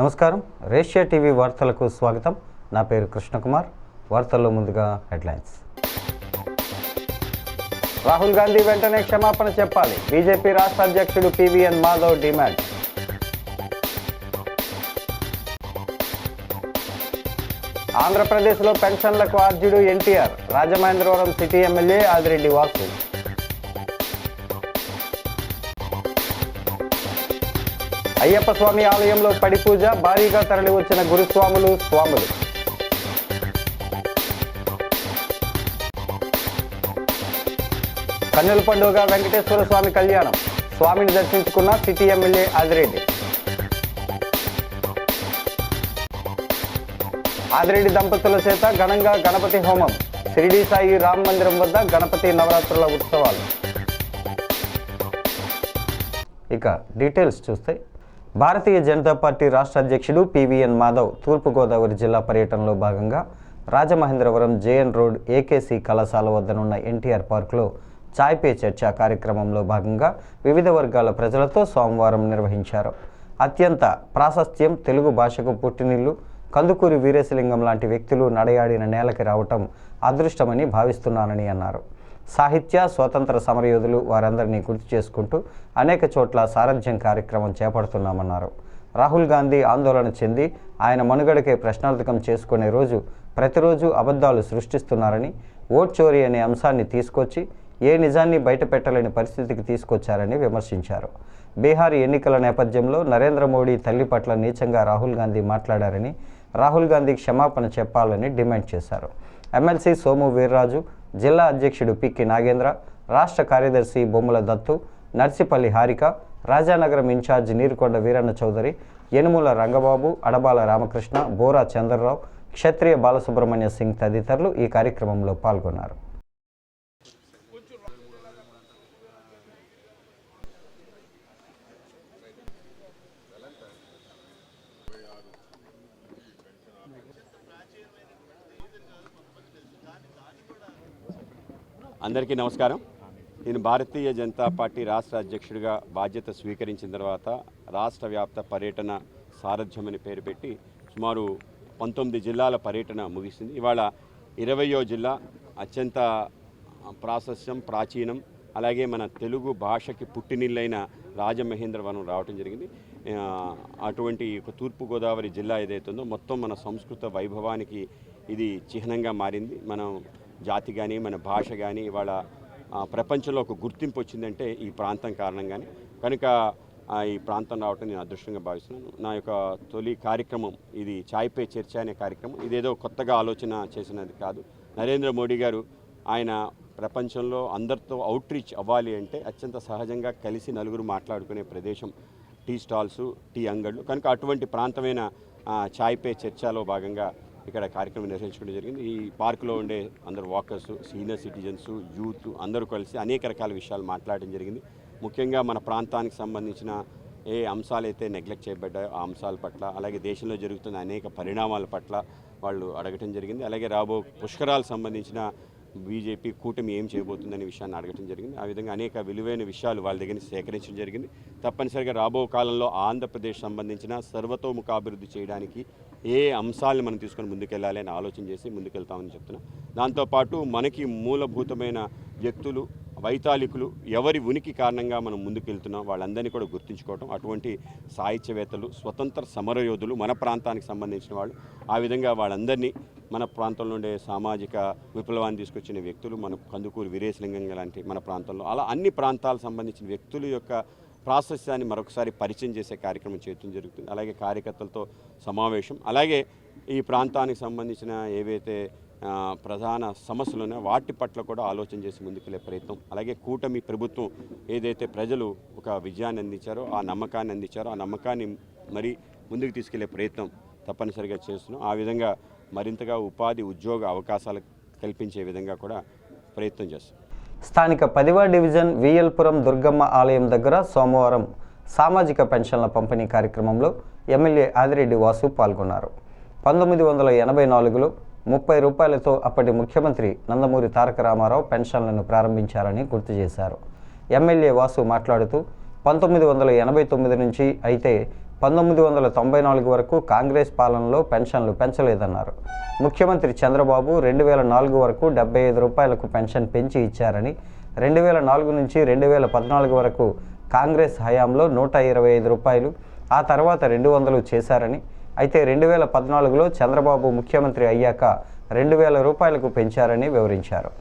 నమస్కారం. రేషియా టీవీ వార్తలకు స్వాగతం. నా పేరు కృష్ణకుమార్. వార్తల్లో ముందుగా హెడ్లైన్స్. రాహుల్ గాంధీ వెంటనే క్షమాపణ చెప్పాలి. బీజేపీ రాష్ట్ర అధ్యక్షుడు పివిఎన్ మాధవ్ డిమాండ్. ఆంధ్రప్రదేశ్లో పెన్షన్లకు ఆర్జుడు ఎన్టీఆర్. Rajamahendravaram city MLA Adireddy Vasu. అయ్యప్ప స్వామి ఆలయంలో పడి పూజ. భారీగా తరలి వచ్చిన గురుస్వాములు స్వాములు. కన్నుల పండుగ వెంకటేశ్వర స్వామి కళ్యాణం. స్వామిని దర్శించుకున్న సిటీ ఎమ్మెల్యే ఆదిరెడ్డి. ఆదిరెడ్డి దంపతుల చేత ఘనంగా గణపతి హోమం. షిరిడి సాయి రామ మందిరం వద్ద గణపతి నవరాత్రుల ఉత్సవాలు. ఇక డీటెయిల్స్ చూస్తే, భారతీయ జనతా పార్టీ రాష్ట్ర అధ్యక్షుడు పివిఎన్ మాధవ్ తూర్పుగోదావరి జిల్లా పర్యటనలో భాగంగా రాజమహేంద్రవరం జేఎన్ రోడ్ ఏకేసీ కళాశాల వద్దనున్న ఎన్టీఆర్ పార్కులో చాయ్ పే చర్చ కార్యక్రమంలో భాగంగా వివిధ వర్గాల ప్రజలతో సోమవారం నిర్వహించారు. అత్యంత ప్రాశస్త్యం తెలుగు భాషకు పుట్టినిల్లు కందుకూరి వీరేశలింగం లాంటి వ్యక్తులు నడయాడిన నేలకి రావటం అదృష్టమని భావిస్తున్నానని అన్నారు. సాహిత్య స్వాతంత్ర సమరయోధులు వారందరినీ గుర్తు చేసుకుంటూ అనేక చోట్ల సారథ్యం కార్యక్రమం చేపడుతున్నామన్నారు. రాహుల్ గాంధీ ఆందోళన చెంది ఆయన మనుగడకే ప్రశ్నార్థకం చేసుకునే రోజు ప్రతిరోజు అబద్ధాలు సృష్టిస్తున్నారని, ఓట్ చోరీ అనే అంశాన్ని తీసుకొచ్చి ఏ నిజాన్ని బయటపెట్టలేని పరిస్థితికి తీసుకొచ్చారని విమర్శించారు. బీహార్ ఎన్నికల నేపథ్యంలో నరేంద్ర మోడీ తల్లి పట్ల నీచంగా రాహుల్ గాంధీ మాట్లాడారని, రాహుల్ గాంధీ క్షమాపణ చెప్పాలని డిమాండ్ చేశారు. ఎమ్మెల్సీ సోము వీర్రాజు, జిల్లా అధ్యక్షుడు పిక్కి నాగేంద్ర, రాష్ట్ర కార్యదర్శి బొమ్మల దత్తు, నర్సిపల్లి హారిక, రాజానగరం ఇన్ఛార్జ్ నీరుకొండ వీరన్న చౌదరి, యనుమూల రంగబాబు, అడబాల రామకృష్ణ, బోరా చంద్రరావు, క్షత్రియ బాలసుబ్రహ్మణ్య సింగ్ తదితరులు ఈ కార్యక్రమంలో పాల్గొన్నారు. అందరికీ నమస్కారం. నేను భారతీయ జనతా పార్టీ రాష్ట్ర అధ్యక్షుడిగా బాధ్యత స్వీకరించిన తర్వాత రాష్ట్ర వ్యాప్త పర్యటన సారథ్యం అని పేరు పెట్టి సుమారు 19 జిల్లాల పర్యటన ముగిసింది. ఇవాళ 20వ జిల్లా అత్యంత ప్రాశస్త్యం ప్రాచీనం అలాగే మన తెలుగు భాషకి పుట్టినిల్లైన రాజమహేంద్రవరం రావటం జరిగింది. అటువంటి తూర్పుగోదావరి జిల్లా ఏదైతుందో మొత్తం మన సంస్కృత వైభవానికి ఇది చిహ్నంగా మారింది. మనం జాతి కానీ మన భాష కానీ ఇవాళ ప్రపంచంలో ఒక గుర్తింపు వచ్చిందంటే ఈ ప్రాంతం కారణంగానే. కనుక ఈ ప్రాంతం రావటం నేను అదృష్టంగా భావిస్తున్నాను. నా యొక్క తొలి కార్యక్రమం ఇది చాయ్ పే చర్చ అనే కార్యక్రమం. ఇదేదో కొత్తగా ఆలోచన చేసినది కాదు. నరేంద్ర మోడీ గారు ఆయన ప్రపంచంలో అందరితో అవుట్ రీచ్ అవ్వాలి అంటే అత్యంత సహజంగా కలిసి నలుగురు మాట్లాడుకునే ప్రదేశం టీ స్టాల్స్, టీ అంగళ్ళు. కనుక అటువంటి ప్రాంతమైన చాయ్ పే చర్చలో భాగంగా ఇక్కడ కార్యక్రమం నిర్వహించుకోవడం జరిగింది. ఈ పార్కులో ఉండే అందరు వాకర్స్, సీనియర్ సిటిజన్స్, యూత్ అందరూ కలిసి అనేక రకాల విషయాలు మాట్లాడడం జరిగింది. ముఖ్యంగా మన ప్రాంతానికి సంబంధించిన ఏ అంశాలైతే నెగ్లెక్ట్ చేయబడ్డాయో ఆ అంశాల పట్ల, అలాగే దేశంలో జరుగుతున్న అనేక పరిణామాల పట్ల వాళ్ళు అడగటం జరిగింది. అలాగే రాబో పుష్కరాలకు సంబంధించిన బీజేపీ కూటమి ఏం చేయబోతుందనే విషయాన్ని అడగటం జరిగింది. ఆ విధంగా అనేక విలువైన విషయాలు వాళ్ళ దగ్గర నుంచి సేకరించడం జరిగింది. తప్పనిసరిగా రాబో కాలంలో ఆంధ్రప్రదేశ్ సంబంధించిన సర్వతోముఖాభివృద్ధి చేయడానికి ఏ అంశాలను మనం తీసుకొని ముందుకెళ్ళాలి అని ఆలోచన చేసి ముందుకెళ్తామని చెప్తున్నాం. దాంతోపాటు మనకి మూలభూతమైన వ్యక్తులు, వైతాళికులు ఎవరి ఉనికి కారణంగా మనం ముందుకెళ్తున్నాం వాళ్ళందరినీ కూడా గుర్తుంచుకోవటం, అటువంటి సాహిత్యవేత్తలు, స్వతంత్ర సమరయోధులు, మన ప్రాంతానికి సంబంధించిన వాళ్ళు, ఆ విధంగా వాళ్ళందరినీ మన ప్రాంతంలో ఉండే సామాజిక విప్లవాన్ని తీసుకొచ్చిన వ్యక్తులు, మన కందుకూరి వీరేశలింగం లాంటి మన ప్రాంతంలో అలా అన్ని ప్రాంతాలకు సంబంధించిన వ్యక్తుల యొక్క ప్రాశస్త్యాన్ని మరొకసారి పరిచయం చేసే కార్యక్రమం చేయడం జరుగుతుంది. అలాగే కార్యకర్తలతో సమావేశం, అలాగే ఈ ప్రాంతానికి సంబంధించిన ఏవైతే ప్రధాన సమస్యలు ఉన్నాయో వాటి పట్ల కూడా ఆలోచన చేసి ముందుకెళ్లే ప్రయత్నం, అలాగే కూటమి ప్రభుత్వం ఏదైతే ప్రజలు ఒక విజయాన్ని అందించారో ఆ నమ్మకాన్ని అందించారో ఆ నమ్మకాన్ని మరి ముందుకు తీసుకెళ్లే ప్రయత్నం తప్పనిసరిగా చేస్తున్నాం. ఆ విధంగా మరింతగా ఉపాధి, ఉద్యోగ అవకాశాలు కల్పించే విధంగా కూడా ప్రయత్నం చేస్తాం. స్థానిక 10వ డివిజన్ విఎల్పురం దుర్గమ్మ ఆలయం దగ్గర సోమవారం సామాజిక పెన్షన్ల పంపిణీ కార్యక్రమంలో ఎమ్మెల్యే ఆదిరెడ్డి వాసు పాల్గొన్నారు. 1984లో 30 రూపాయలతో అప్పటి ముఖ్యమంత్రి నందమూరి తారక రామారావు పెన్షన్లను ప్రారంభించారని గుర్తు చేశారు. ఎమ్మెల్యే వాసు మాట్లాడుతూ 1989 నుంచి అయితే 1994 వరకు కాంగ్రెస్ పాలనలో పెన్షన్లు పెంచలేదన్నారు. ముఖ్యమంత్రి చంద్రబాబు 2004 వరకు 75 రూపాయలకు పెన్షన్ పెంచి ఇచ్చారని, 2004 నుంచి 2014 వరకు కాంగ్రెస్ హయాంలో 125 రూపాయలు, ఆ తర్వాత 200 చేశారని, అయితే 2014లో చంద్రబాబు ముఖ్యమంత్రి అయ్యాక 2000 రూపాయలకు పెంచారని వివరించారు.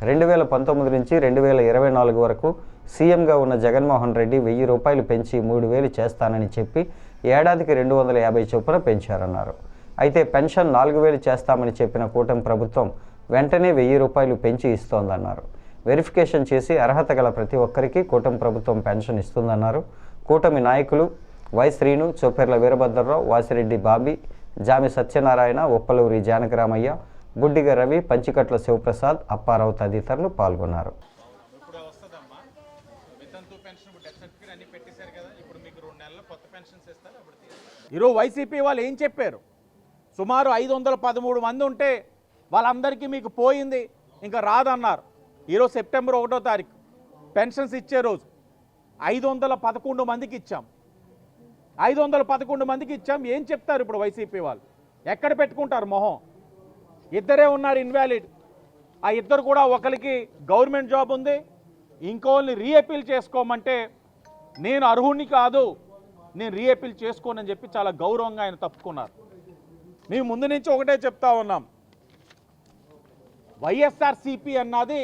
2019 నుంచి 2024 వరకు సీఎంగా ఉన్న జగన్మోహన్ రెడ్డి 1000 రూపాయలు పెంచి 3000 చేస్తానని చెప్పి ఏడాదికి 250 చొప్పున పెంచారన్నారు. అయితే పెన్షన్ 4000 చేస్తామని చెప్పిన కూటమి ప్రభుత్వం వెంటనే 1000 రూపాయలు పెంచి ఇస్తోందన్నారు. వెరిఫికేషన్ చేసి అర్హత గల ప్రతి ఒక్కరికి కూటమి ప్రభుత్వం పెన్షన్ ఇస్తుందన్నారు. కూటమి నాయకులు వై శ్రీను, చొప్పెర్ల వీరభద్రరావు, వాసిరెడ్డి బాబీ, జామి సత్యనారాయణ, ఉప్పలూరి జానకిరామయ్య, బుడ్డిగ రవి, పంచికట్ల శివప్రసాద్, అప్పారావు తదితరులు పాల్గొన్నారు. ఈరోజు వైసీపీ వాళ్ళు ఏం చెప్పారు? సుమారు 513 మంది ఉంటే వాళ్ళందరికీ మీకు పోయింది, ఇంకా రాదన్నారు. ఈరోజు సెప్టెంబర్ 1వ తారీఖు పెన్షన్స్ ఇచ్చే రోజు 511 మందికి ఇచ్చాం. 511 మందికి ఇచ్చాం. ఏం చెప్తారు ఇప్పుడు వైసీపీ వాళ్ళు? ఎక్కడ పెట్టుకుంటారు మొహం? ఇద్దరే ఉన్నారు ఇన్వాలిడ్. ఆ ఇద్దరు కూడా ఒకరికి గవర్నమెంట్ జాబ్ ఉంది, ఇంకోళ్ళని రీఅపీల్ చేసుకోమంటే నేను అర్హుణ్ణి కాదు, నేను రీఅపీల్ చేసుకోనని చెప్పి చాలా గౌరవంగా ఆయన తప్పుకున్నారు. మేము ముందు నుంచి ఒకటే చెప్తా ఉన్నాం, వైఎస్ఆర్సీపీ అన్నది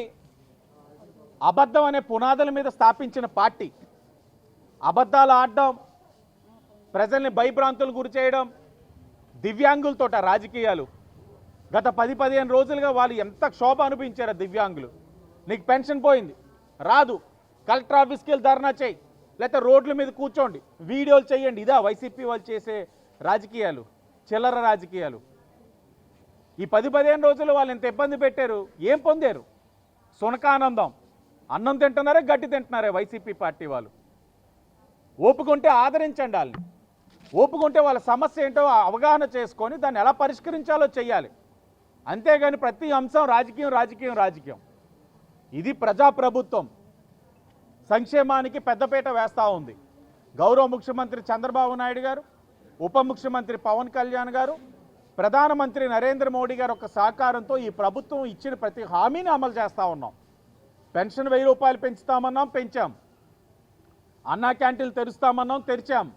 అబద్ధం అనే పునాదుల మీద స్థాపించిన పార్టీ. అబద్ధాలు ఆడడం, ప్రజల్ని భయభ్రాంతులు గురి చేయడం, దివ్యాంగులతోట రాజకీయాలు. గత 10-15 రోజులుగా వాళ్ళు ఎంత క్షోభ అనిపించారు దివ్యాంగులు. నీకు పెన్షన్ పోయింది, రాదు, కలెక్టర్ ఆఫీస్కి వెళ్ళి ధర్నా చేయి, లేకపోతే రోడ్ల మీద కూర్చోండి, వీడియోలు చేయండి. ఇదా వైసీపీ వాళ్ళు చేసే రాజకీయాలు? చిల్లర రాజకీయాలు. ఈ 10-15 రోజులు వాళ్ళు ఎంత ఇబ్బంది పెట్టారు, ఏం పొందారు? సునకానందం. అన్నం తింటున్నారే, గడ్డి తింటున్నారే వైసీపీ పార్టీ వాళ్ళు. ఓపుకుంటే ఆదరించండి వాళ్ళని. ఓపుకుంటే వాళ్ళ సమస్య ఏంటో అవగాహన చేసుకొని దాన్ని ఎలా పరిష్కరించాలో చెయ్యాలి. అంతేగాని ప్రతి అంశం రాజకీయం రాజకీయం రాజకీయం. ఇది ప్రజాప్రభుత్వం. సంక్షేమానికి పెద్దపీట వేస్తూ ఉంది. గౌరవ ముఖ్యమంత్రి చంద్రబాబు నాయుడు గారు, ఉప ముఖ్యమంత్రి పవన్ కళ్యాణ్ గారు, ప్రధానమంత్రి నరేంద్ర మోడీ గారు ఒక సహకారంతో ఈ ప్రభుత్వం ఇచ్చిన ప్రతి హామీని అమలు చేస్తూ ఉన్నాం. పెన్షన్ 1000 రూపాయలు పెంచుతామన్నాం, పెంచాం. అన్నా క్యాంటీన్లు తెరుస్తామన్నాం, తెరిచాం.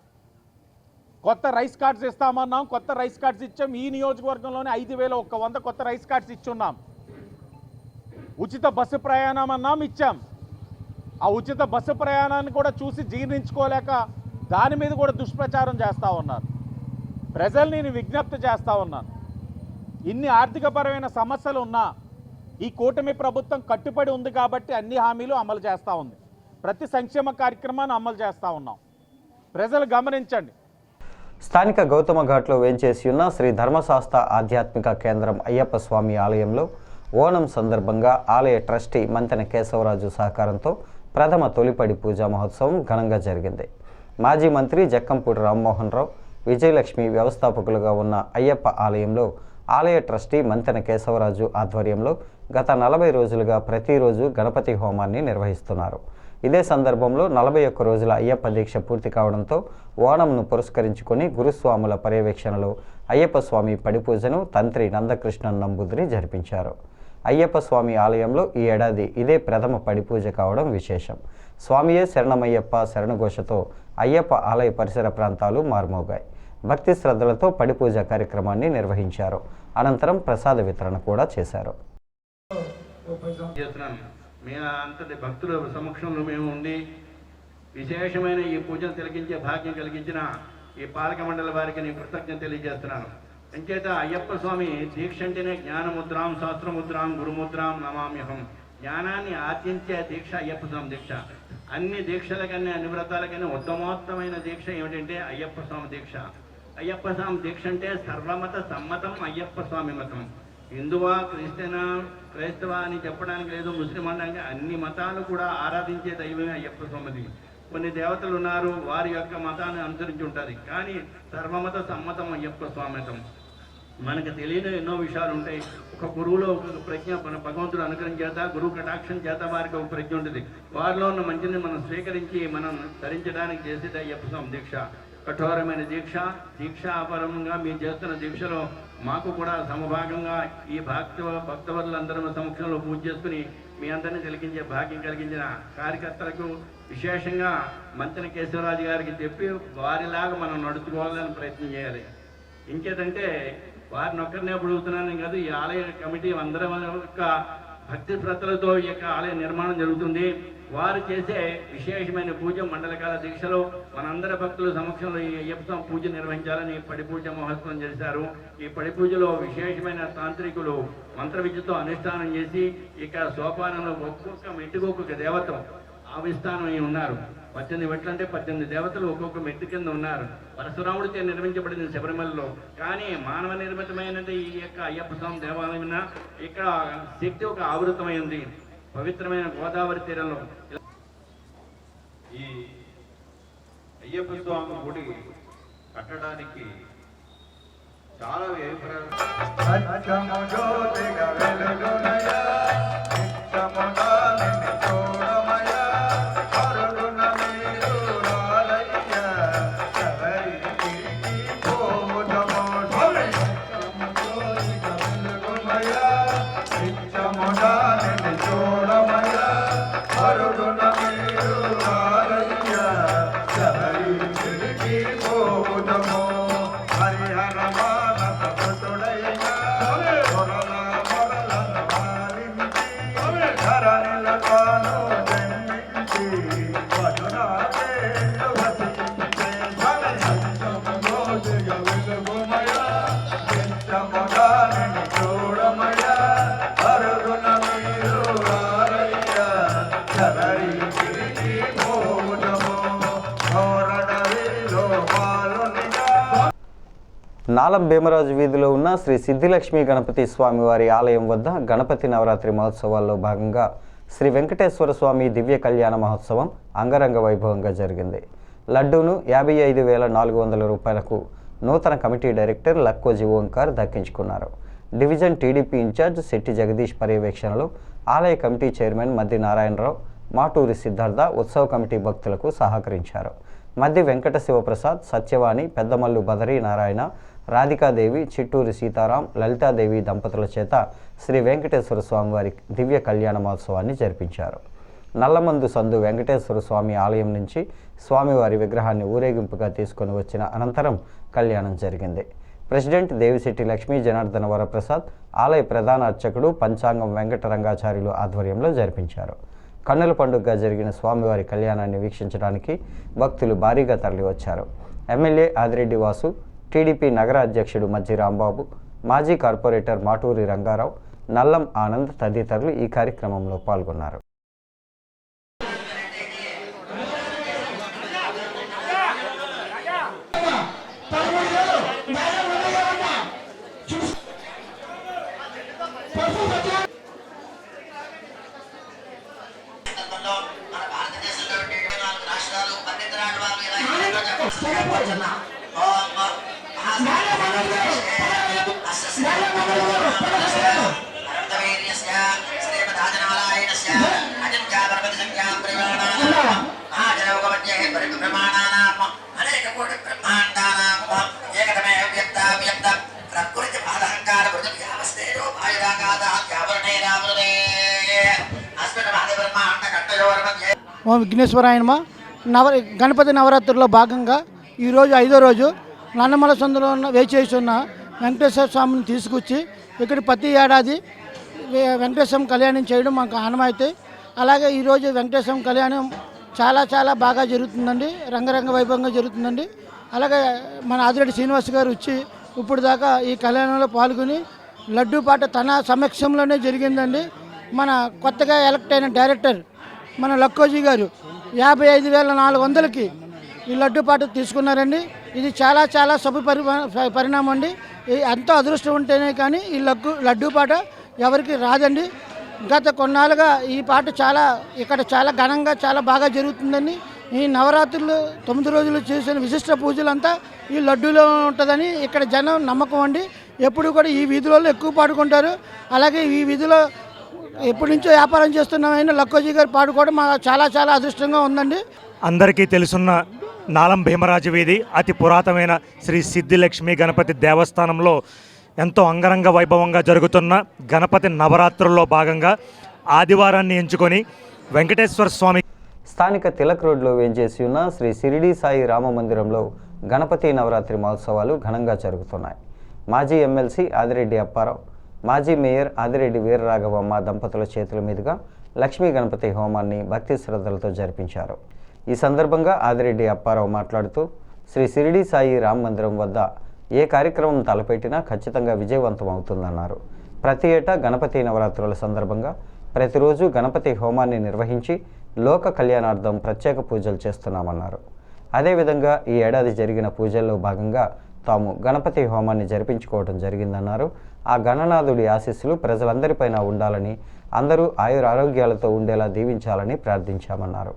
కొత్త రైస్ కార్డ్స్ ఇస్తామన్నాం, కొత్త రైస్ కార్డ్స్ ఇచ్చాం. ఈ నియోజకవర్గంలోనే 5100 కొత్త రైస్ కార్డ్స్ ఇచ్చున్నాం. ఉచిత బస్సు ప్రయాణం అన్నాం, ఇచ్చాం. ఆ ఉచిత బస్సు ప్రయాణాన్ని కూడా చూసి జీర్ణించుకోలేక దాని మీద కూడా దుష్ప్రచారం చేస్తూ ఉన్నారు. ప్రజల్ని నేను విజ్ఞప్తి చేస్తూ ఉన్నాను, ఇన్ని ఆర్థికపరమైన సమస్యలు ఉన్నా ఈ కూటమి ప్రభుత్వం కట్టుబడి ఉంది కాబట్టి అన్ని హామీలు అమలు చేస్తూ ఉంది. ప్రతి సంక్షేమ కార్యక్రమాన్ని అమలు చేస్తూ ఉన్నాం. ప్రజలు గమనించండి. స్థానిక గౌతమ ఘాట్లో వేంచేసి ఉన్న శ్రీ ధర్మశాస్త్ర ఆధ్యాత్మిక కేంద్రం అయ్యప్ప స్వామి ఆలయంలో ఓణం సందర్భంగా ఆలయ ట్రస్టీ మంతెన కేశవరాజు సహకారంతో ప్రథమ తొలిపడి పూజా మహోత్సవం ఘనంగా జరిగింది. మాజీ మంత్రి జక్కంపూడి రామ్మోహన్ రావు, విజయలక్ష్మి వ్యవస్థాపకులుగా ఉన్న అయ్యప్ప ఆలయంలో ఆలయ ట్రస్టీ మంతెన కేశవరాజు ఆధ్వర్యంలో గత 40 రోజులుగా ప్రతిరోజు గణపతి హోమాన్ని నిర్వహిస్తున్నారు. ఇదే సందర్భంలో 41 రోజుల అయ్యప్ప దీక్ష పూర్తి కావడంతో ఓణంను పురస్కరించుకొని గురుస్వాముల పర్యవేక్షణలో అయ్యప్ప స్వామి పడిపూజను తంత్రి నందకృష్ణన్ నంబూదిరి జరిపించారు. అయ్యప్ప స్వామి ఆలయంలో ఈ ఏడాది ఇదే ప్రథమ పడిపూజ కావడం విశేషం. స్వామియే శరణమయ్యప్ప శరణఘోషతో అయ్యప్ప ఆలయ పరిసర ప్రాంతాలు మార్మోగాయి. భక్తి శ్రద్ధలతో పడిపూజ కార్యక్రమాన్ని నిర్వహించారు. అనంతరం ప్రసాద వితరణ కూడా చేశారు. మేము అంతటి భక్తుల సమక్షంలో మేము ఉండి విశేషమైన ఈ పూజను తిలకించే భాగ్యం కలిగించిన ఈ పాలక మండలి వారికి నేను కృతజ్ఞత తెలియజేస్తున్నాను. అంచేత అయ్యప్ప స్వామి దీక్ష అంటేనే జ్ఞానముద్రాం శాస్త్రముద్రాం గురుముద్రాం నమామ్యహం. జ్ఞానాన్ని ఆర్జించే దీక్ష అయ్యప్ప స్వామి దీక్ష. అన్ని దీక్షల కన్నా అన్ని వ్రతాల కన్నా ఉత్తమోత్తమైన దీక్ష ఏమిటంటే అయ్యప్ప స్వామి దీక్ష. అయ్యప్ప స్వామి దీక్ష అంటే సర్వమత సమ్మతం అయ్యప్ప స్వామి మతం. హిందువా క్రైస్తవా అని చెప్పడానికి లేదు, ముస్లిం అనడానికి అన్ని మతాలు కూడా ఆరాధించే దైవమే అయ్యప్ప స్వామిది. కొన్ని దేవతలు ఉన్నారు, వారి యొక్క మతాన్ని అనుసరించి ఉంటుంది, కానీ సర్వమత సమ్మతం అయ్యప్ప స్వామితం. మనకు తెలియని ఎన్నో విషయాలు ఉంటాయి. ఒక గురువులో ఒక ప్రజ్ఞ, మన భగవంతుడు అనుగ్రహం చేత, గురువు కటాక్షం చేత వారికి ఒక ప్రజ్ఞ ఉంటుంది. వారిలో ఉన్న మంచిని మనం స్వీకరించి మనం ధరించడానికి చేసేది అయ్యప్ప స్వామి దీక్ష. కఠోరమైన దీక్షాపరంగా మీరు చేస్తున్న దీక్షలో మాకు కూడా సమభాగంగా ఈ భక్తవరులందరూ సమక్షంలో పూజ చేసుకుని మీ అందరినీ తిలకించే భాగ్యం కలిగించిన కార్యకర్తలకు విశేషంగా మంత్రి కేశవరాజు గారికి చెప్పి వారిలాగా మనం నడుచుకోవాలని ప్రయత్నం చేయాలి. ఇంకేదంటే వారిని ఒక్కరినే అడుగుతున్నాను కాదు, ఈ ఆలయ కమిటీ అందరం యొక్క భక్తి శ్రద్ధలతో ఈ యొక్క ఆలయ నిర్మాణం జరుగుతుంది. వారు చేసే విశేషమైన పూజ మండలకాల దీక్షలో మనందరి భక్తుల సమక్షంలో ఈ అయ్యప్ప స్వామి పూజ నిర్వహించాలని పడి పూజ మహోత్సవం చేశారు. ఈ పడి పూజలో విశేషమైన తాంత్రికులు మంత్ర విద్యతో అనుష్ఠానం చేసి ఇక సోపానంలో ఒక్కొక్క మెట్టుకు ఒక్కొక్క దేవత ఆవిష్ఠానమై ఉన్నారు. 18 మెట్లు అంటే 18 దేవతలు ఒక్కొక్క మెట్టు కింద ఉన్నారు. పరశురాముడితో నిర్మించబడింది శబరిమలలో. కానీ మానవ నిర్మితమైనది ఈ యొక్క అయ్యప్ప స్వామి దేవాలయం ఇక్కడ శక్తి ఒక ఆవృతమైంది పవిత్రమైన గోదావరి తీరంలో. ఈ అయ్యప్ప స్వామి గుడి కట్టడానికి చాలా నాలం భీమరాజు వీధిలో ఉన్న శ్రీ సిద్ధిలక్ష్మి గణపతి స్వామివారి ఆలయం వద్ద గణపతి నవరాత్రి మహోత్సవాల్లో భాగంగా శ్రీ వెంకటేశ్వర స్వామి దివ్య కళ్యాణ మహోత్సవం అంగరంగ వైభవంగా జరిగింది. లడ్డూను 55,400 రూపాయలకు నూతన కమిటీ డైరెక్టర్ లక్కోజీ ఓంకార్ దక్కించుకున్నారు. Division TDP incharge Shetty Jagadeesh పర్యవేక్షణలో ఆలయ కమిటీ చైర్మన్ మద్ది నారాయణరావు, మాటూరి సిద్ధార్థ ఉత్సవ కమిటీ భక్తులకు సహకరించారు. మద్ది వెంకట శివప్రసాద్, సత్యవాణి, పెద్దమల్లు బదరీ నారాయణ, రాధికాదేవి, చిట్టూరి సీతారాం, లలితాదేవి దంపతుల చేత శ్రీ వెంకటేశ్వర స్వామివారి దివ్య కళ్యాణ మహోత్సవాన్ని జరిపించారు. నల్లమందు సందు వెంకటేశ్వర స్వామి ఆలయం నుంచి స్వామివారి విగ్రహాన్ని ఊరేగింపుగా తీసుకొని వచ్చిన అనంతరం కళ్యాణం జరిగింది. ప్రెసిడెంట్ దేవిశెట్టి లక్ష్మీ జనార్దన వరప్రసాద్, ఆలయ ప్రధాన అర్చకుడు పంచాంగం వెంకటరంగాచార్యులు ఆధ్వర్యంలో జరిపించారు. కన్నుల పండుగగా జరిగిన స్వామివారి కళ్యాణాన్ని వీక్షించడానికి భక్తులు భారీగా తరలివచ్చారు. ఎమ్మెల్యే ఆదిరెడ్డి వాసు, టీడీపీ నగర అధ్యక్షుడు మజ్జి రాంబాబు, మాజీ కార్పొరేటర్ మాటూరి రంగారావు, నల్లం ఆనంద్ తదితరులు ఈ కార్యక్రమంలో పాల్గొన్నారు. ఓం విఘ్నేశ్వరాయనమ. గణపతి నవరాత్రుల్లో భాగంగా ఈరోజు 5వ రోజు నన్నమల సందులో ఉన్న వేచేసి ఉన్న వెంకటేశ్వర స్వామిని తీసుకొచ్చి ఇక్కడ ప్రతి ఏడాది వెంకటేశ్వరం కళ్యాణం చేయడం మాకు ఆనవాయితీ. అలాగే ఈరోజు వెంకటేశ్వరం కళ్యాణం చాలా బాగా జరుగుతుందండి, రంగరంగ వైభవంగా జరుగుతుందండి. అలాగే మన ఆదిరెడ్డి శ్రీనివాస్ గారు వచ్చి ఇప్పుడు దాకా ఈ కళ్యాణంలో పాల్గొని లడ్డూ పాట తన సమక్షంలోనే జరిగిందండి. మన కొత్తగా ఎలక్ట్ అయిన డైరెక్టర్ మన లక్కోజీ గారు 55,400కి ఈ లడ్డూ పాట తీసుకున్నారండి. ఇది చాలా శుభ పరిణామం అండి. ఎంతో అదృష్టం ఉంటేనే కానీ ఈ లడ్డూ పాట ఎవరికి రాదండి. గత కొన్నాళ్ళుగా ఈ పాట ఇక్కడ చాలా ఘనంగా చాలా బాగా జరుగుతుందండి. ఈ నవరాత్రులు 9 రోజులు చేసిన విశిష్ట పూజలంతా ఈ లడ్డూలో ఉంటుందని ఇక్కడ జనం నమ్మకం అండి. ఎప్పుడు కూడా ఈ వీధిలో ఎక్కువ పాడుకుంటారు. అలాగే ఈ వీధిలో ఎప్పటి నుంచో వ్యాపారం చేస్తున్నామైనా లక్కోజీ గారు పాడుకోవడం మాకు చాలా అదృష్టంగా ఉందండి. అందరికీ తెలుసున్న నాలం భీమరాజు వీధి అతి పురాతనమైన శ్రీ సిద్ధిలక్ష్మి గణపతి దేవస్థానంలో ఎంతో అంగరంగ వైభవంగా జరుగుతున్న గణపతి నవరాత్రుల్లో భాగంగా ఆదివారాన్ని ఎంచుకొని వెంకటేశ్వర స్వామి స్థానిక తిలక్ రోడ్లో వేంచేసి ఉన్న శ్రీ షిరిడి సాయి రామ మందిరంలో గణపతి నవరాత్రి మహోత్సవాలు ఘనంగా జరుగుతున్నాయి. మాజీ ఎమ్మెల్సీ ఆదిరెడ్డి అప్పారావు, మాజీ మేయర్ ఆదిరెడ్డి వీరరాఘవమ్మ దంపతుల చేతుల మీదుగా లక్ష్మీ గణపతి హోమాన్ని భక్తి శ్రద్ధలతో జరిపించారు. ఈ సందర్భంగా ఆదిరెడ్డి అప్పారావు మాట్లాడుతూ శ్రీ షిరిడి సాయి రామ మందిరం వద్ద ఏ కార్యక్రమం తలపెట్టినా ఖచ్చితంగా విజయవంతం అవుతుందన్నారు. ప్రతి ఏటా గణపతి నవరాత్రుల సందర్భంగా ప్రతిరోజు గణపతి హోమాన్ని నిర్వహించి లోక కళ్యాణార్థం ప్రత్యేక పూజలు చేస్తున్నామన్నారు. అదేవిధంగా ఈ ఏడాది జరిగిన పూజల్లో భాగంగా తాము గణపతి హోమాన్ని జరిపించుకోవడం జరిగిందన్నారు. ఆ గణనాథుడి ఆశీస్సులు ప్రజలందరిపైన ఉండాలని, అందరూ ఆయురారోగ్యాలతో ఉండేలా దీవించాలని ప్రార్థించామన్నారు.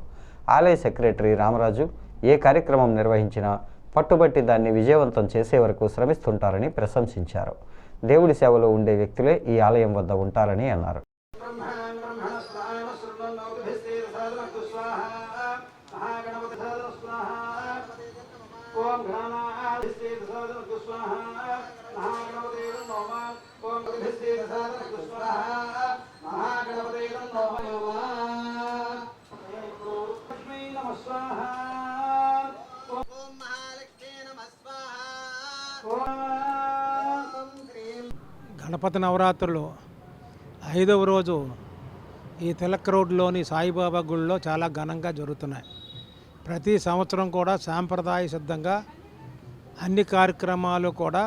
ఆలయ సెక్రటరీ రామరాజు ఏ కార్యక్రమం నిర్వహించినా పట్టుబట్టి దాన్ని విజయవంతం చేసే వరకు శ్రమిస్తుంటారని ప్రశంసించారు. దేవుడి సేవలో ఉండే వ్యక్తులే ఈ ఆలయం వద్ద ఉంటారని అన్నారు. గణపతి నవరాత్రులు 5వ రోజు ఈ తిలక్ రోడ్లోని సాయిబాబా గుడిలో చాలా ఘనంగా జరుగుతున్నాయి. ప్రతి సంవత్సరం కూడా సాంప్రదాయ సిద్ధంగా అన్ని కార్యక్రమాలు కూడా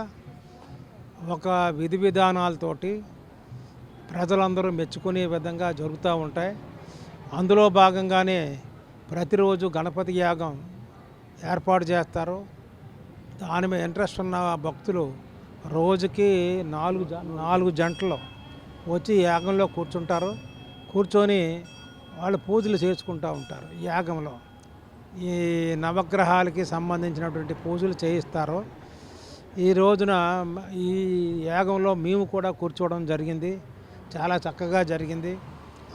ఒక విధి విధానాలతోటి ప్రజలందరూ మెచ్చుకునే విధంగా జరుగుతూ ఉంటాయి. అందులో భాగంగానే ప్రతిరోజు గణపతి యాగం ఏర్పాటు చేస్తారు. దాని మీద ఇంట్రెస్ట్ ఉన్న భక్తులు రోజుకి 4 జంటలు వచ్చి యాగంలో కూర్చుంటారు. కూర్చొని వాళ్ళు పూజలు చేసుకుంటూ ఉంటారు. యాగంలో ఈ నవగ్రహాలకి సంబంధించినటువంటి పూజలు చేయిస్తారు. ఈ రోజున ఈ యాగంలో మేము కూడా కూర్చోవడం జరిగింది. చాలా చక్కగా జరిగింది.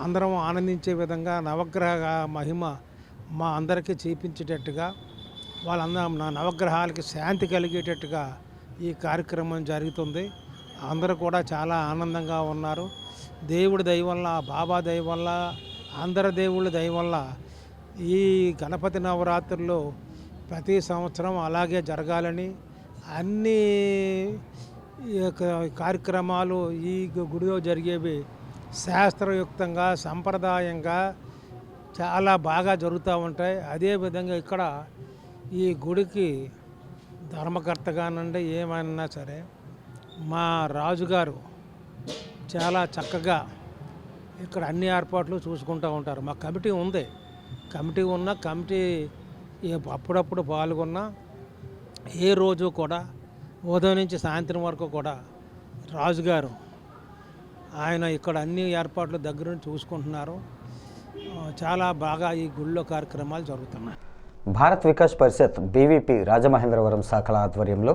అందరం ఆనందించే విధంగా నవగ్రహ మహిమ మా అందరికీ చూపించేటట్టుగా, వాళ్ళందరం నవగ్రహాలకి శాంతి కలిగేటట్టుగా ఈ కార్యక్రమం జరుగుతుంది. అందరూ కూడా చాలా ఆనందంగా ఉన్నారు. దేవుడి దయ వల్ల, బాబా దయ వల్ల, అందరి దేవుళ్ళ దయ వల్ల ఈ గణపతి నవరాత్రుల్లో ప్రతి సంవత్సరం అలాగే జరగాలని, అన్ని కార్యక్రమాలు ఈ గుడిలో జరిగేవి శాస్త్రయుక్తంగా, సంప్రదాయంగా చాలా బాగా జరుగుతూ ఉంటాయి. అదేవిధంగా ఇక్కడ ఈ గుడికి ధర్మకర్తగానండి ఏమైనా సరే మా రాజుగారు చాలా చక్కగా ఇక్కడ అన్ని ఏర్పాట్లు చూసుకుంటూ ఉంటారు. మా కమిటీ ఉంది. కమిటీ అప్పుడప్పుడు పాల్గొన్నా ఏ రోజు కూడా ఉదయం నుంచి సాయంత్రం వరకు కూడా రాజుగారు ఆయన ఇక్కడ అన్ని ఏర్పాట్లు దగ్గర నుంచి చూసుకుంటున్నారు. చాలా బాగా ఈ గుళ్ళో కార్యక్రమాలు జరుగుతున్నాయి. భారత్ వికాస్ పరిషత్ బీవీపీ రాజమహేంద్రవరం శాఖల ఆధ్వర్యంలో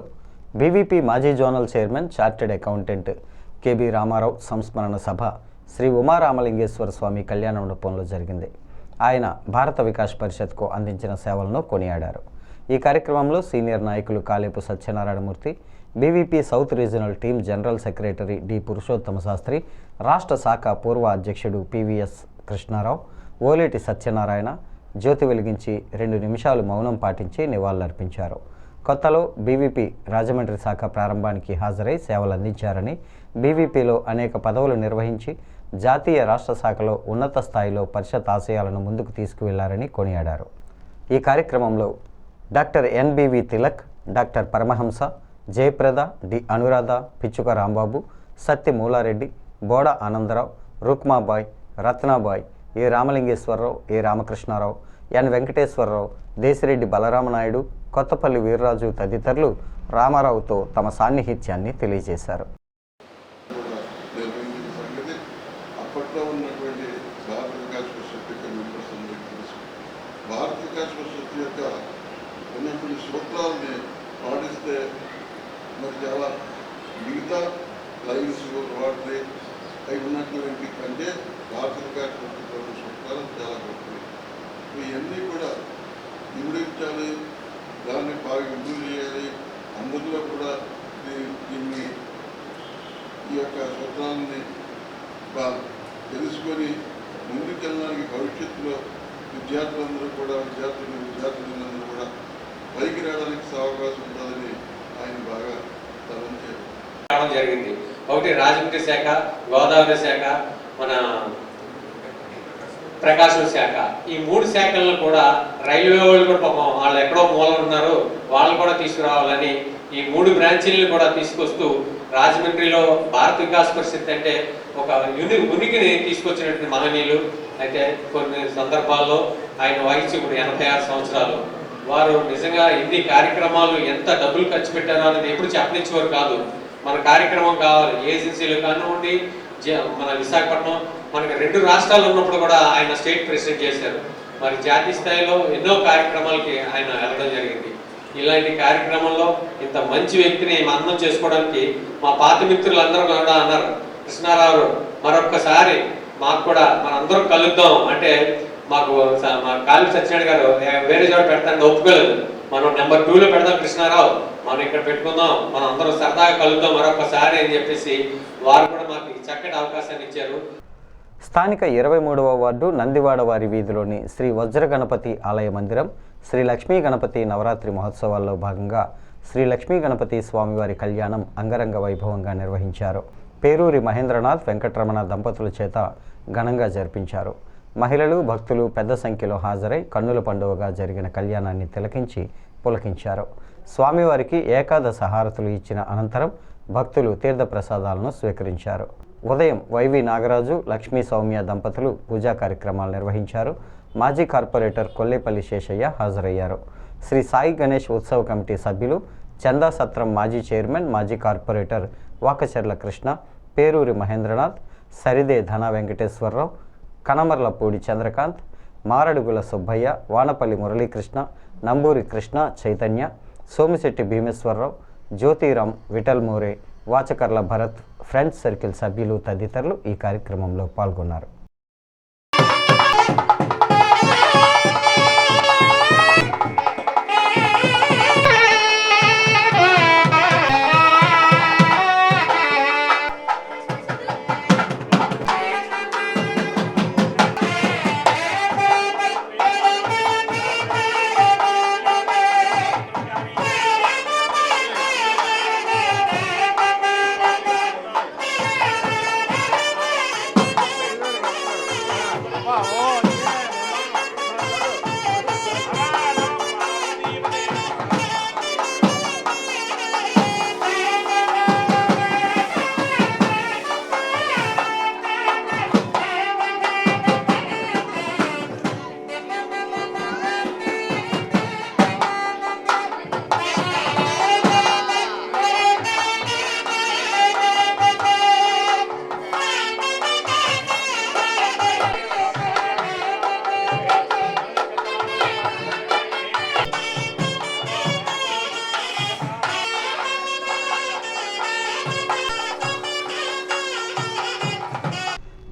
బీవీపీ మాజీ zonal chairman chartered accountant KB Ramarao సంస్మరణ సభ శ్రీ ఉమారామలింగేశ్వర స్వామి కళ్యాణ మండపంలో జరిగింది. ఆయన భారత వికాస్ పరిషత్కు అందించిన సేవలను కొనియాడారు. ఈ కార్యక్రమంలో సీనియర్ నాయకులు Kalepu Satyanarayanamurthy, BVP south regional team general secretary D Purushottama Sastri, రాష్ట్ర శాఖ పూర్వ అధ్యక్షుడు పివిఎస్ కృష్ణారావు, ఓలేటి సత్యనారాయణ జ్యోతి వెలిగించి 2 నిమిషాలు మౌనం పాటించి నివాళులర్పించారు. కొత్తలో బీవీపీ రాజమండ్రి శాఖ ప్రారంభానికి హాజరై సేవలు అందించారని, బీవీపీలో అనేక పదవులు నిర్వహించి జాతీయ రాష్ట్ర శాఖలో ఉన్నత స్థాయిలో పరిషత్ ఆశయాలను ముందుకు తీసుకువెళ్లారని కొనియాడారు. ఈ కార్యక్రమంలో doctor NBV Tilak, doctor Paramahamsa, Jayaprada, D Anuradha, Pichchuka Rambabu, Satti Moola Reddy, బోడ ఆనందరావు, రుక్మాబాయ్, రత్నాబాయ్, ఏ రామలింగేశ్వరరావు, ఏ రామకృష్ణారావు, ఎన్ వెంకటేశ్వరరావు, దేశిరెడ్డి బలరామనాయుడు, కొత్తపల్లి వీర్రాజు తదితరులు రామారావుతో తమ సాన్నిహిత్యాన్ని తెలియజేశారు. అప్పట్లో ఉన్నటువంటి భారత వికాస్ పరిషత్ యొక్క మెంబర్స్ అందరికీ తెలుసు. భారత వికాస్ పరిషత్ యొక్క ఉన్నటువంటి సూత్రాలని పాటిస్తే మరి చాలా మిగతా లైన్స్ వాటిని అవి ఉన్నటువంటి కంటే భారత వికాస్ పరిషత్ సూత్రాలు చాలా గొప్పవి. ఇవన్నీ కూడా వివరించాలి, దాన్ని బాగా ఇంప్రూవ్ చేయాలి. అందరిలో కూడా దీన్ని ఈ యొక్క సూత్రాన్ని తెలుసుకొని ముందుకెళ్ళడానికి భవిష్యత్తులో విద్యార్థులందరూ విద్యార్థులందరూ కూడా పైకి రావడానికి అవకాశం ఉంటుందని ఆయన బాగా తలంచారు. జరిగింది. ఒకటి రాజమండ్రి శాఖ, గోదావరి శాఖ, మన ప్రకాశం శాఖ, ఈ 3 శాఖలను కూడా రైల్వే వాళ్ళు కూడా పాపం వాళ్ళు ఎక్కడో మూల ఉన్నారు, వాళ్ళు కూడా తీసుకురావాలని ఈ 3 బ్రాంచీలను కూడా తీసుకొస్తూ రాజమండ్రిలో భారత వికాస్ పరిషత్ అంటే ఒక ఉనికిని తీసుకొచ్చినటువంటి మహనీయులు. అయితే కొన్ని సందర్భాల్లో ఆయన వయసు ఇప్పుడు 86 సంవత్సరాలు. వారు నిజంగా ఇన్ని కార్యక్రమాలు ఎంత డబ్బులు ఖర్చు పెట్టారో అనేది ఎప్పుడు చెప్పనిచ్చేవారు కాదు. మన కార్యక్రమం కావాలి, ఏజెన్సీలు కానివ్వండి, మన విశాఖపట్నం మనకి 2 రాష్ట్రాలు ఉన్నప్పుడు కూడా ఆయన స్టేట్ ప్రెసిడెంట్ చేశారు. మరి జాతీయ స్థాయిలో ఎన్నో కార్యక్రమాలకి ఆయన వెళ్ళడం జరిగింది. ఇలాంటి కార్యక్రమంలో ఇంత మంచి వ్యక్తిని అందం చేసుకోవడానికి మా పాత మిత్రులందరూ కూడా అన్నారు, కృష్ణారావు మరొక్కసారి మాకు కూడా మనందరం కలుద్దాం అంటే మాకు మా కాళీ సత్యనారాయణ గారు వేరే చోట పెడతాను ఒప్పుకోలేదు. మనం నెంబర్ 2లో పెడదాం కృష్ణారావు, మనం ఇక్కడ పెట్టుకుందాం, మనం అందరం సరదాగా కలుద్దాం మరొకసారి అని చెప్పేసి వారు కూడా మాకు చక్కటి అవకాశాన్ని ఇచ్చారు. స్థానిక 23వ వార్డు నందివాడ వారి వీధిలోని శ్రీ వజ్ర గణపతి ఆలయ మందిరం శ్రీ లక్ష్మీ గణపతి నవరాత్రి మహోత్సవాల్లో భాగంగా శ్రీ లక్ష్మీ గణపతి స్వామివారి కళ్యాణం అంగరంగ వైభవంగా నిర్వహించారు. పేరూరి మహేంద్రనాథ్ వెంకటరమణ దంపతుల చేత ఘనంగా జరిపించారు. మహిళలు, భక్తులు పెద్ద సంఖ్యలో హాజరై కన్నుల పండుగగా జరిగిన కళ్యాణాన్ని తిలకించి పులకించారు. స్వామివారికి ఏకాదశ హారతులు ఇచ్చిన అనంతరం భక్తులు తీర్థప్రసాదాలను స్వీకరించారు. ఉదయం వైవి నాగరాజు, లక్ష్మీ సౌమ్య దంపతులు పూజా కార్యక్రమాలు నిర్వహించారు. మాజీ కార్పొరేటర్ కొల్లేపల్లి శేషయ్య హాజరయ్యారు. శ్రీ సాయి గణేష్ ఉత్సవ కమిటీ సభ్యులు, చందా సత్రం మాజీ చైర్మన్, మాజీ కార్పొరేటర్ వాకచర్ల కృష్ణ, పేరూరి మహేంద్రనాథ్, సరిదే ధన వెంకటేశ్వరరావు, కనమర్లపూడి చంద్రకాంత్, మారడుగుల సుబ్బయ్య, వానపల్లి మురళీకృష్ణ, నంబూరి కృష్ణ చైతన్య, సోమిశెట్టి భీమేశ్వరరావు, జ్యోతిరామ్, విఠల్ మోరే, వాచకర్ల భరత్, ఫ్రెండ్స్ సర్కిల్ సభ్యులు తదితరులు ఈ కార్యక్రమంలో పాల్గొన్నారు.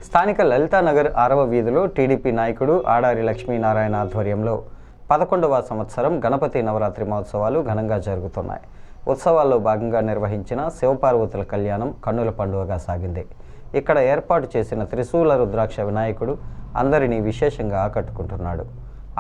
స్థానిక లలితానగర్ 6వ వీధిలో టీడీపీ నాయకుడు ఆడారి లక్ష్మీనారాయణ ఆధ్వర్యంలో 11వ సంవత్సరం గణపతి నవరాత్రి మహోత్సవాలు ఘనంగా జరుగుతున్నాయి. ఉత్సవాల్లో భాగంగా నిర్వహించిన శివపార్వతుల కళ్యాణం కన్నుల పండుగగా సాగింది. ఇక్కడ ఏర్పాటు చేసిన త్రిశూల రుద్రాక్ష వినాయకుడు అందరినీ విశేషంగా ఆకట్టుకుంటున్నాడు.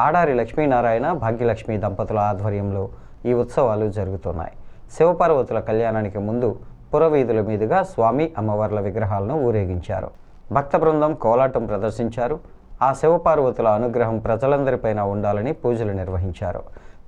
ఆడారి లక్ష్మీనారాయణ, భాగ్యలక్ష్మి దంపతుల ఆధ్వర్యంలో ఈ ఉత్సవాలు జరుగుతున్నాయి. శివపార్వతుల కళ్యాణానికి ముందు పురవీధుల మీదుగా స్వామి అమ్మవార్ల విగ్రహాలను ఊరేగించారు. భక్త బృందం కోలాటం ప్రదర్శించారు. ఆ శివపార్వతుల అనుగ్రహం ప్రజలందరిపైన ఉండాలని పూజలు నిర్వహించారు.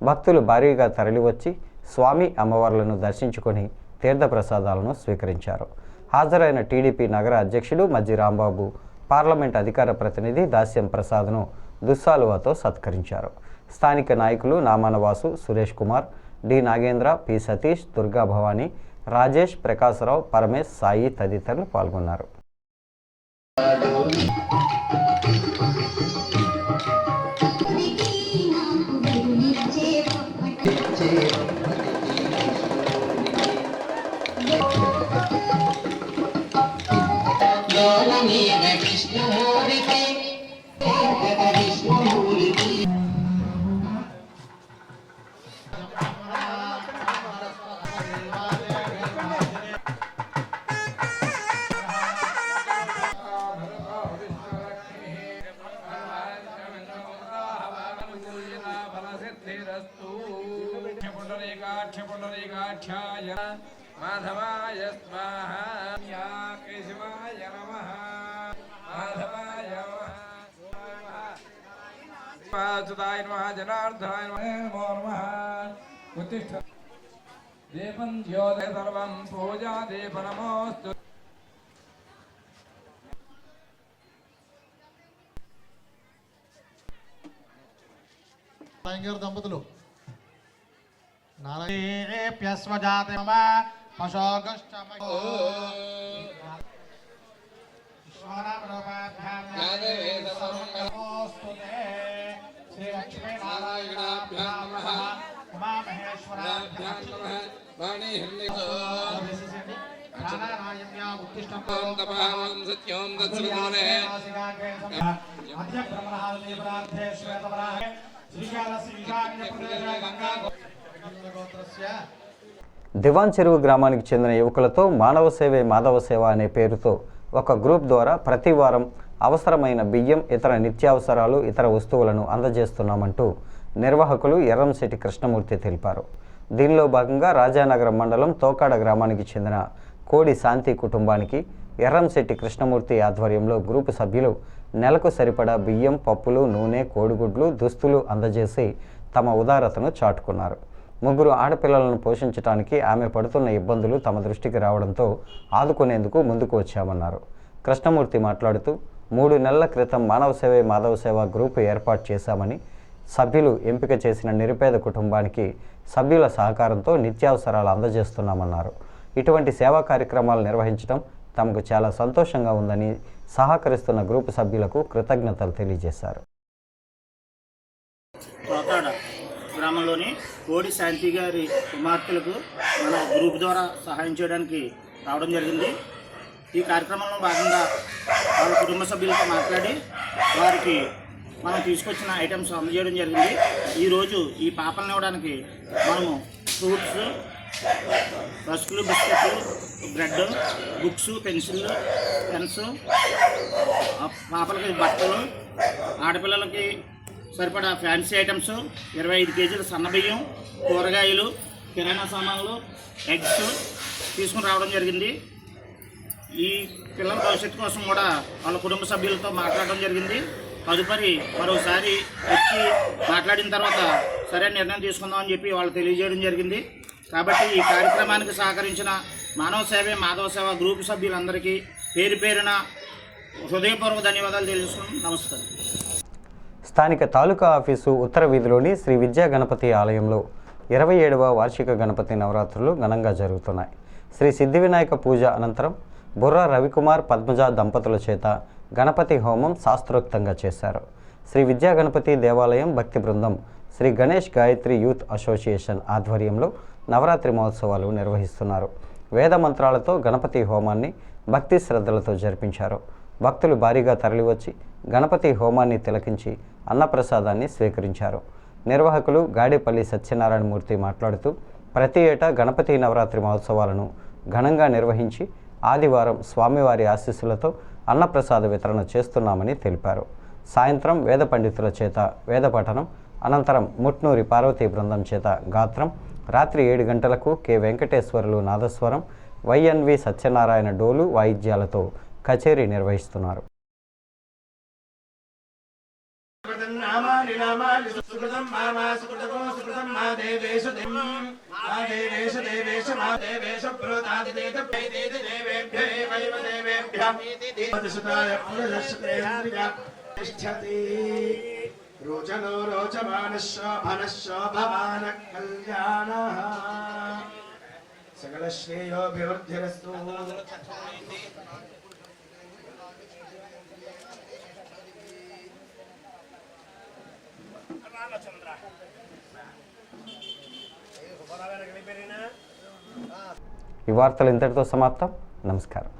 భక్తులు భారీగా తరలివచ్చి స్వామి అమ్మవార్లను దర్శించుకొని తీర్థప్రసాదాలను స్వీకరించారు. హాజరైన టీడీపీ నగర అధ్యక్షుడు మజ్జి రాంబాబు, పార్లమెంట్ అధికార ప్రతినిధి దాస్యం ప్రసాద్ను దుస్సాలువాతో సత్కరించారు. స్థానిక నాయకులు నామానవాసు, సురేష్ కుమార్, డి నాగేంద్ర, పి సతీష్, దుర్గా భవానీ, రాజేష్, ప్రకాశరావు, పరమేశ్, సాయి తదితరులు పాల్గొన్నారు. पुंडरीकाक्षाय माधवाय स्वाहा केशवाय नमः माधवाय वासुदाय नमः जनार्दनाय नमो नमः उत्तिष्ठ देवं ज्योति सर्वं पूजा देवनमोस्तु నారాయణ దంపతులు దివాన్ చెరువు గ్రామానికి చెందిన యువకులతో మానవ సేవే మాధవ సేవ అనే పేరుతో ఒక గ్రూప్ ద్వారా ప్రతి వారం అవసరమైన బియ్యం, ఇతర నిత్యావసరాలు, ఇతర వస్తువులను అందజేస్తున్నామంటూ నిర్వాహకులు ఎర్రంశెట్టి కృష్ణమూర్తి తెలిపారు. దీనిలో భాగంగా రాజానగరం మండలం తోకాడ గ్రామానికి చెందిన కోడి శాంతి కుటుంబానికి ఎర్రంశెట్టి కృష్ణమూర్తి ఆధ్వర్యంలో గ్రూపు సభ్యులు నెలకు సరిపడా బియ్యం, పప్పులు, నూనె, కోడిగుడ్లు, దుస్తులు అందజేసి తమ ఉదారతను చాటుకున్నారు. 3 ఆడపిల్లలను పోషించడానికి ఆమె పడుతున్న ఇబ్బందులు తమ దృష్టికి రావడంతో ఆదుకునేందుకు ముందుకు వచ్చామన్నారు. కృష్ణమూర్తి మాట్లాడుతూ 3 నెలల క్రితం మానవ సేవే మాధవ సేవ గ్రూపు ఏర్పాటు చేశామని, సభ్యులు ఎంపిక చేసిన నిరుపేద కుటుంబానికి సభ్యుల సహకారంతో నిత్యావసరాలు అందజేస్తున్నామన్నారు. ఇటువంటి సేవా కార్యక్రమాలు నిర్వహించడం తమకు చాలా సంతోషంగా ఉందని సహకరిస్తున్న గ్రూపు సభ్యులకు కృతజ్ఞతలు తెలియజేశారు. గ్రామంలోని కోడి శాంతి గారి కుమార్తెలకు మన గ్రూప్ ద్వారా సహాయం చేయడానికి రావడం జరిగింది. ఈ కార్యక్రమంలో భాగంగా వాళ్ళ కుటుంబ సభ్యులతో మాట్లాడి వారికి మనం తీసుకొచ్చిన ఐటమ్స్ అందజేయడం జరిగింది. ఈరోజు ఈ పాపలను ఇవ్వడానికి మనము ఫ్రూట్స్, రస్కులు, బిస్కెట్లు, బ్రెడ్, బుక్స్, పెన్సిళ్ళు, పెన్స్, పాపలకి బట్టలు, ఆడపిల్లలకి సరిపడా ఫ్యాన్సీ ఐటమ్స్, 25 కేజీల సన్నబియ్యం, కూరగాయలు, కిరాణా సామాన్లు, ఎగ్స్ తీసుకుని రావడం జరిగింది. ఈ పిల్లల భవిష్యత్తు కోసం కూడా వాళ్ళ కుటుంబ సభ్యులతో మాట్లాడడం జరిగింది. తదుపరి మరోసారి వచ్చి మాట్లాడిన తర్వాత సరైన నిర్ణయం తీసుకుందామని చెప్పి వాళ్ళు తెలియజేయడం జరిగింది. కాబట్టి ఈ కార్యక్రమానికి సహకరించిన మానవ సేవే మాధవ సేవ గ్రూపు సభ్యులందరికీ పేరు పేరున హృదయపూర్వక ధన్యవాదాలు తెలుసుకుని నమస్కారం. స్థానిక తాలూకా ఆఫీసు ఉత్తర వీధిలోని శ్రీ విద్యా గణపతి ఆలయంలో 27వ వార్షిక గణపతి నవరాత్రులు ఘనంగా జరుగుతున్నాయి. శ్రీ సిద్ధి వినాయక పూజ అనంతరం బుర్రా రవికుమార్, పద్మజ దంపతుల చేత గణపతి హోమం శాస్త్రోక్తంగా చేశారు. శ్రీ విద్యా గణపతి దేవాలయం భక్తి బృందం శ్రీ గణేష్ గాయత్రి యూత్ అసోసియేషన్ ఆధ్వర్యంలో నవరాత్రి మహోత్సవాలు నిర్వహిస్తున్నారు. వేద మంత్రాలతో గణపతి హోమాన్ని భక్తి శ్రద్ధలతో జరిపించారు. భక్తులు భారీగా తరలివచ్చి గణపతి హోమాన్ని తిలకించి అన్నప్రసాదాన్ని స్వీకరించారు. నిర్వాహకులు గాడేపల్లి సత్యనారాయణమూర్తి మాట్లాడుతూ ప్రతి ఏటా గణపతి నవరాత్రి మహోత్సవాలను ఘనంగా నిర్వహించి ఆదివారం స్వామివారి ఆశీస్సులతో అన్నప్రసాద వితరణ చేస్తున్నామని తెలిపారు. సాయంత్రం వేద పండితుల చేత వేద పఠనం, అనంతరం ముట్నూరి పార్వతీ బృందం చేత గాత్రం, రాత్రి 7 గంటలకు కె వెంకటేశ్వర్లు నాదస్వరం, వైఎన్వి సత్యనారాయణ డోలు వాయిద్యాలతో కచేరీ నిర్వహిస్తున్నారు. रोचनो रोचमानः शोभनः शोभमानः कल्याणः सकलश्रेयोभिवृद्धिरस्तु. ఈ వార్తలు ఇంతటితో సమాప్తం. నమస్కారం.